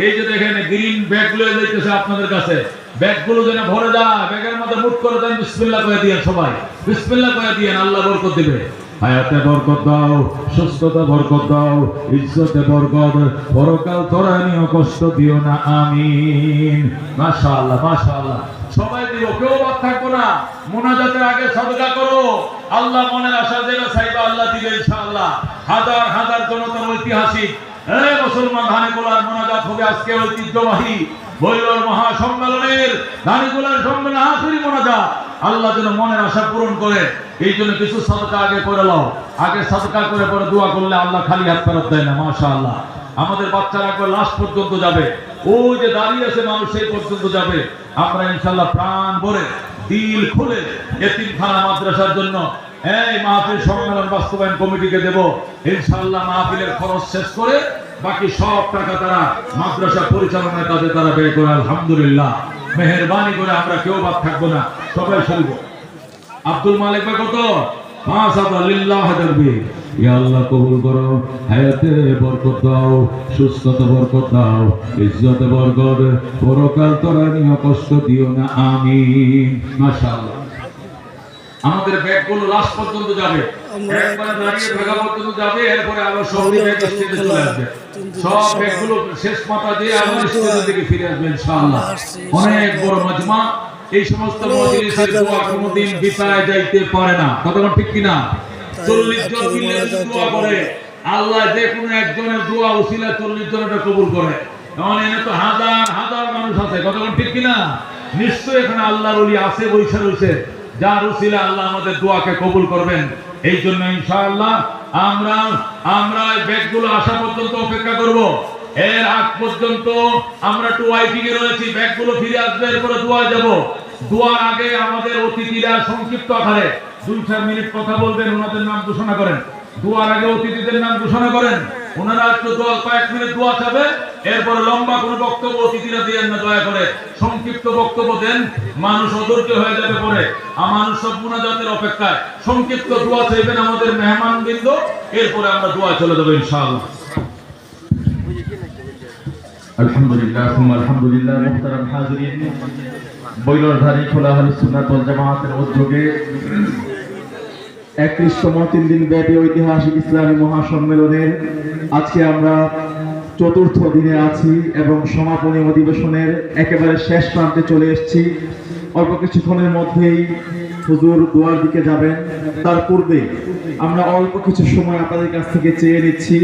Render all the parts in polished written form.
এই যে দেখেন গ্রিন ব্যাগ লয়ে যাইতেছে আপনাদের কাছে, ব্যাগগুলো যেন ভরে যায়, ব্যাগের মধ্যে মুঠ করে দেন, বিসমিল্লাহ কয়ে দিয়েন, সবাই বিসমিল্লাহ কয়ে দিয়েন, আল্লাহ বরকত দিবে। হায়াতে বরকত দাও, সুস্থতা বরকত দাও, ইজ্জতে বরকত, পরকাল তরানিও কষ্ট দিও না, আমিন। মাশাআল্লাহ মাশাআল্লাহ, সবাই দিব, কেউ বাদ থাকবো না। মুনাজাতের আগে সাদকা করো, আল্লাহ মনের আশা যেটা চাইবা আল্লাহ দিবে ইনশাআল্লাহ। হাজার হাজার জনতার ঐতিহাসিক মুসলমান ধানিকুলার মোনাজাত হবে আজকে, ঐতিহ্যবাহী বৈরর মহাসম্মেলনের ধানিকুলার সম্মেলন আখেরি মোনাজাত। আল্লাহ যেন মনের আশা পূরণ করে, এই জন্য কিছু সাদকা আগে করে নাও, আগে সাদকা করে পরে দোয়া করলে আল্লাহ খালি হাত ফেরত দেয় না। মাশাআল্লাহ, আমাদের বাচ্চারা একবার লাস্ট পর্যন্ত যাবে, ওই যে দাঁড়িয়ে আছে মানুষ সেই পর্যন্ত যাবে। আমরা ইনশাআল্লাহ প্রাণ ভরে দিল খুলে এতিমখানা মাদ্রাসার জন্য এই মাহফিল সম্মেলন বাস্তবায়ন কমিটিকে দেব ইনশাআল্লাহ। মাহফিলের খরচ শেষ করে বাকি সব টাকা তারা মাদ্রাসা পরিচালনার কাজে তারা ব্যয় করে। আলহামদুলিল্লাহ, মেহেরবানি করে আমরা কেউ বাদ থাকবো না, সবাই শুনব। আব্দুল মালিক ভাই কত? 5,000 লিল্লাহ তাকবীর। ইয়া আল্লাহ কবুল করো, হায়াতে বরকত দাও, সুস্থতা বরকত দাও, ইজ্জতে বরকত, পরকাল তরানিও কষ্ট দিও না, আমিন। মাশাআল্লাহ, আমাদের ব্যাগগুলো লাস্ট পর্যন্ত যাবে, একবারে দাঁড়িয়ে থাকা পর্যন্ত যাবে, এরপরে আবার সব ব্যাগ স্টেজে চলে আসবে। সব ব্যাগগুলো শেষ মাথা দিয়ে আবার স্টেজের দিকে ফিরে আসবে ইনশাআল্লাহ। অনেক বড় মাজমা, এই সমস্ত মজলিসের দোয়া কোনোদিন বিছায় যাইতে পারে না, কতক্ষণ ঠিক কিনা? 40 জন মিলে দোয়া করে, আল্লাহ যে কোনো একজনের দোয়া উসিলা 40 জনটা কবুল করে। কারণ এনে তো হাজার হাজার মানুষ আছে, কতক্ষণ ঠিক কিনা? নিশ্চয়ই এখানে আল্লাহর ওলি আছে, বৈশা রয়েছে, যার উসিলা আল্লাহ আমাদের দোয়াকে কবুল করবেন। এই জন্য ইনশাআল্লাহ আমরা ব্যাগগুলো আসা পর্যন্ত অপেক্ষা করব। এর আগ পর্যন্ত আমরা একটু ওয়াইটিং এ রয়েছি, ব্যাগগুলো ফিরে আসবে, এরপরে দোয়া যাব। দোয়ার আগে আমাদের অতিথিরা সংক্ষিপ্ত আকারে 2-4 মিনিট কথা বলবেন, ওনাদের নাম ঘোষণা করেন। দোয়ার আগে অতিথিদের নাম ঘোষণা করেন, ওনারা একটু দোয়া, কয়েক মিনিট দোয়া চাবে, এরপরে লম্বা কোনো বক্তব্য অতিথিরা দিয়েন না, দয়া করে সংক্ষিপ্ত বক্তব্য দেন, মানুষ অধৈর্য হয়ে যাবে পরে। মানুষ সব মুনাজাতের অপেক্ষায়, সংক্ষিপ্ত দোয়া চাইবেন আমাদের মেহমানবৃন্দ, এরপরে আমরা দোয়া চলে যাবো ইনশাআল্লাহ। আলহামদুলিল্লাহ সুম্মা আলহামদুলিল্লাহ। মুহতারাম হাজিরিন, বৈলর ধানিকুলা আহলুস সুন্নাত ওয়াল জামাআতের উদ্যোগে 31তম 3 দিন ব্যাপী ঐতিহাসিক ইসলামী মহাসম্মেলনের আজকে আমরা 4র্থ দিনে আছি এবং সমাপনী অধিবেশনের একেবারে শেষ প্রান্তে চলে এসেছি। অল্প কিছুক্ষণের মধ্যেই হুজুর দোয়ার দিকে যাবেন, তার পূর্বে আমরা অল্প কিছু সময় আপনাদের কাছ থেকে চেয়ে নিচ্ছি।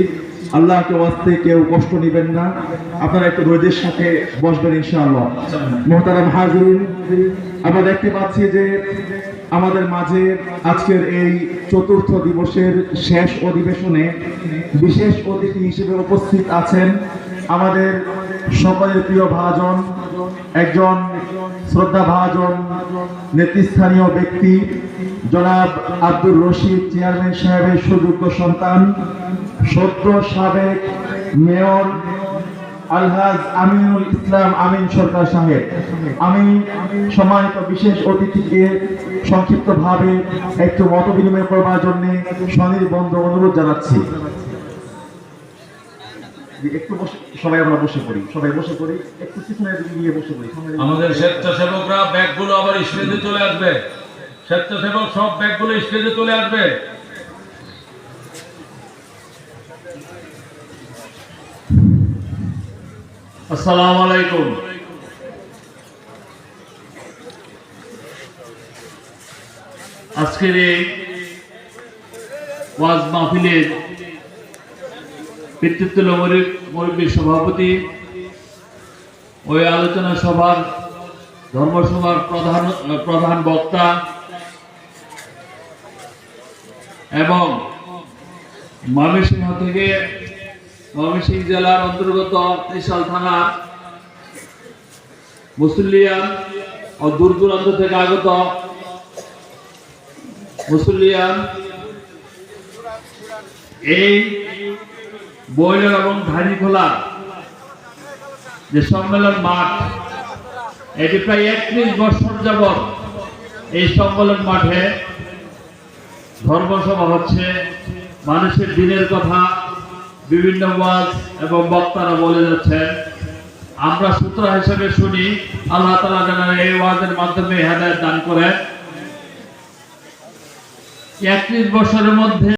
আল্লাহকে ওয়াস্তে কেউ কষ্ট নেবেন না, আপনারা একটু ধৈর্যের সাথে বসবেন ইনশাআল্লাহ। মুহতারাম হাজিরিন, আমরা দেখতে পাচ্ছি যে আমাদের মাঝে আজকের এই 4র্থ দিবসের শেষ অধিবেশনে বিশেষ অতিথি হিসেবে উপস্থিত আছেন আমাদের সকলের প্রিয় ভাজন, একজন শ্রদ্ধা ভাজন নেতৃস্থানীয় ব্যক্তি জনাব আব্দুর রশিদ চেয়ারম্যান সাহেবের সুযোগ্য সন্তান, সদ্য সাবেক মেয়র আলহাজ আমিনুল ইসলাম আমিন সরকার সাহেব। আমি সম্মানিত বিশেষ অতিথিকে সংক্ষিপ্তভাবে একটু মত বিনিময় করবার জন্য সনির্বন্ধ অনুরোধ জানাচ্ছি। একটু সবাই আমরা বসে পড়ি, সবাই বসে পড়ি, একটু পিছনে গিয়ে বসে পড়ি। আমাদের স্বেচ্ছাসেবকরা ব্যাগগুলো আবার স্টেজে চলে আসবে, স্বেচ্ছাসেবক সব ব্যাগগুলো স্টেজে চলে আসবে। আসসালামু আলাইকুম। আজকের এই ওয়াজ মাহফিলের কৃতিত্ব মুরব্বীর সভাপতি, ওই আলোচনা সভার ধর্মসভার প্রধান বক্তা এবং ময়মনসিংহ থেকে, ময়মনসিংহ জেলার অন্তর্গত ত্রিশাল থানা মুসল্লিয়ান ও দূর দূরান্ত থেকে আগত মুসল্লিয়ান, এই বৈলর এবং ধানিখোলা যে সম্মেলন মাঠ, এটি প্রায় 31 বছর যাবৎ এই সম্মেলন মাঠে ধর্মসভা হচ্ছে, মানুষের দিনের কথা বিভিন্ন ওয়াজ এবং বক্তারা বলে যাচ্ছেন। আমরা সূত্র হিসেবে শুনি। আল্লাহ তাআলা যেন এই ওয়াজের মাধ্যমে হেদায়েত দান করেন। 31 বছরের মধ্যে